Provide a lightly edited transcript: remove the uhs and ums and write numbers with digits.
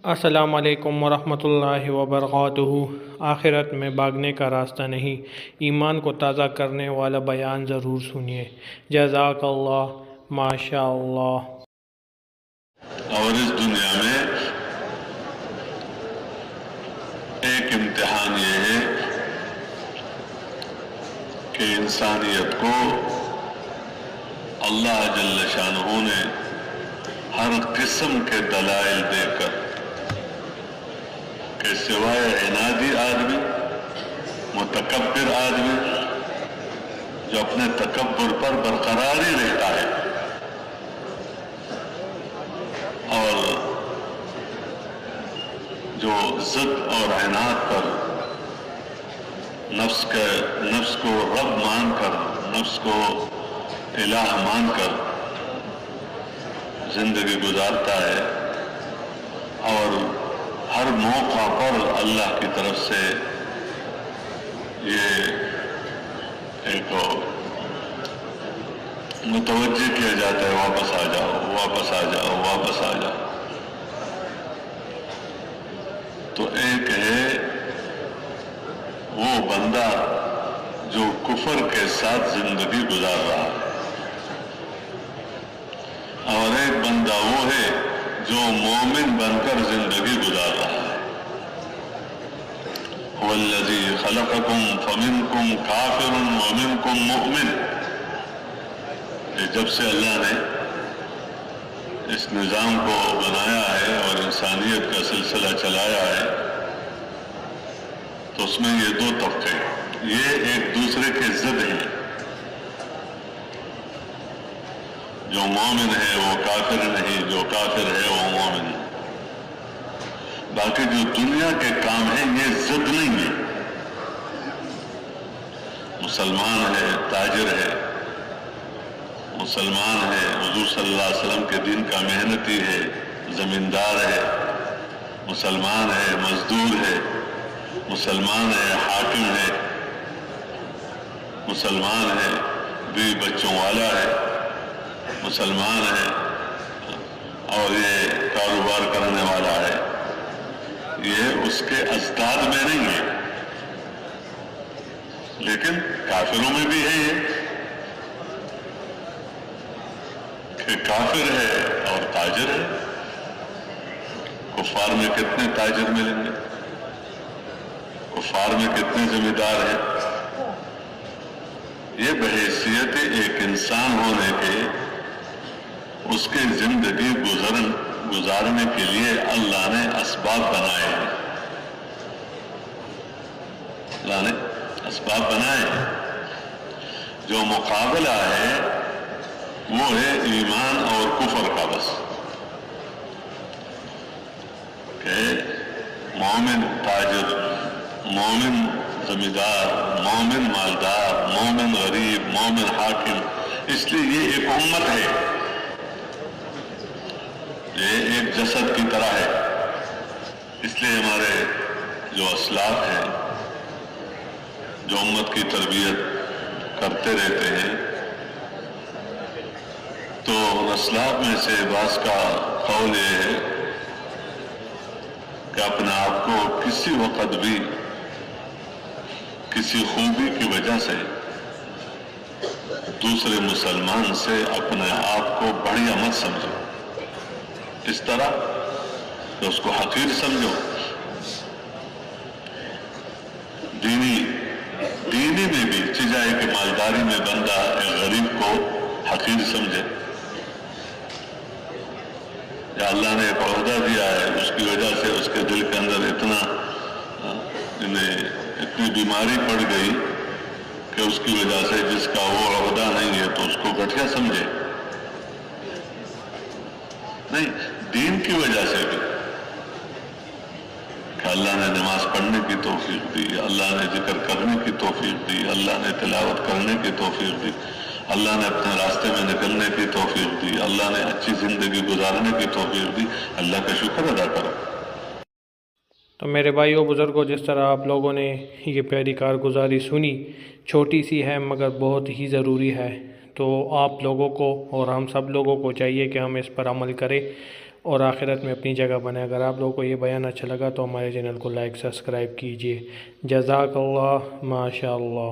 السلام علیکم ورحمۃ اللہ وبرکاتہ۔ آخرت میں بھاگنے کا راستہ نہیں، ایمان کو تازہ کرنے والا بیان ضرور سنیے۔ جزاک اللہ، ماشاء اللہ۔ اور اس دنیا میں ایک امتحان یہ ہے کہ انسانیت کو اللہ جل شانہ نے ہر قسم کے دلائل دے کر کہ سوائے عنادی آدمی، متکبر آدمی جو اپنے تکبر پر برقرار ہی رہتا ہے اور جو ضد اور عناد پر نفس کو رب مان کر، نفس کو الہ مان کر زندگی گزارتا ہے اور ہر موقع پر اللہ کی طرف سے یہ ایک متوجہ کیا جاتا ہے، واپس آ جاؤ، واپس آ جاؤ، واپس آ جاؤ۔ تو ایک ہے وہ بندہ جو کفر کے ساتھ زندگی گزار رہا ہے، اور ایک بندہ وہ ہے جو مومن بن کر زندگی گزار رہا ہے۔ هو الذی خلقکم فمنکم کافر ومنکم مؤمن۔ جب سے اللہ نے اس نظام کو بنایا ہے اور انسانیت کا سلسلہ چلایا ہے تو اس میں یہ دو طبقے، یہ ایک دوسرے کے ضد ہیں۔ جو مومن ہے وہ کافر نہیں، جو کافر ہے وہ مومن ہے۔ باقی جو دنیا کے کام ہیں یہ ضد نہیں ہے۔ مسلمان ہے، تاجر ہے، مسلمان ہے، حضور صلی اللہ علیہ وسلم کے دین کا محنتی ہے، زمیندار ہے، مسلمان ہے، مزدور ہے، مسلمان ہے، حاکم ہے، مسلمان ہے، بیوی بچوں والا ہے، مسلمان ہے اور یہ کاروبار کرنے والا ہے۔ یہ اس کے ازداد میں نہیں ہے، لیکن کافروں میں بھی ہے یہ کہ کافر ہے اور تاجر ہے۔ کفار میں کتنے تاجر ملیں گے؟ کفار میں کتنے ذمہ دار ہیں؟ یہ بحیثیت ایک انسان ہونے کے، اس کے زندگی گزارنے کے لیے اللہ نے اسباب بنائے ہیں۔ اللہ نے اسباب بنائے ہیں۔ جو مقابلہ ہے وہ ہے ایمان اور کفر کا بس، کہ مومن تاجر، مومن زمیندار، مومن مالدار، مومن غریب، مومن حاکم۔ اس لیے یہ ایک امت ہے، یہ ایک جسد کی طرح ہے۔ اس لیے ہمارے جو اسلاف ہیں جو امت کی تربیت کرتے رہتے ہیں، تو اسلاف میں سے بعض کا قول یہ ہے کہ اپنے آپ کو کسی وقت بھی کسی خوبی کی وجہ سے دوسرے مسلمان سے اپنے آپ کو بڑھیا مت سمجھو، اس طرح کہ اس کو حقیر سمجھو۔ دینی میں بھی چجائے کہ مالداری میں بندہ ایک غریب کو حقیر سمجھے، یا اللہ نے ایک عہدہ دیا ہے اس کی وجہ سے اس کے دل کے اندر اتنی بیماری پڑ گئی کہ اس کی وجہ سے جس کا وہ عہدہ نہیں ہے تو اس کو گھٹیا سمجھے۔ نہیں، دین کی وجہ سے بھی کہ اللہ نے نماز پڑھنے کی توفیق دی، اللہ نے ذکر کرنے کی توفیق دی، اللہ نے تلاوت کرنے کی توفیق دی، اللہ نے اپنے راستے میں نکلنے کی توفیق دی، اللہ نے اچھی زندگی گزارنے کی توفیق دی۔ اللہ کا شکر ادا کرو۔ تو میرے بھائیوں بزرگوں، جس طرح آپ لوگوں نے یہ پیاری کارگزاری سنی، چھوٹی سی ہے مگر بہت ہی ضروری ہے، تو آپ لوگوں کو اور ہم سب لوگوں کو چاہیے کہ ہم اس پر عمل کریں اور آخرت میں اپنی جگہ بنائے۔ اگر آپ لوگوں کو یہ بیان اچھا لگا تو ہمارے چینل کو لائک سبسکرائب کیجیے۔ جزاک اللہ، ماشاء اللہ۔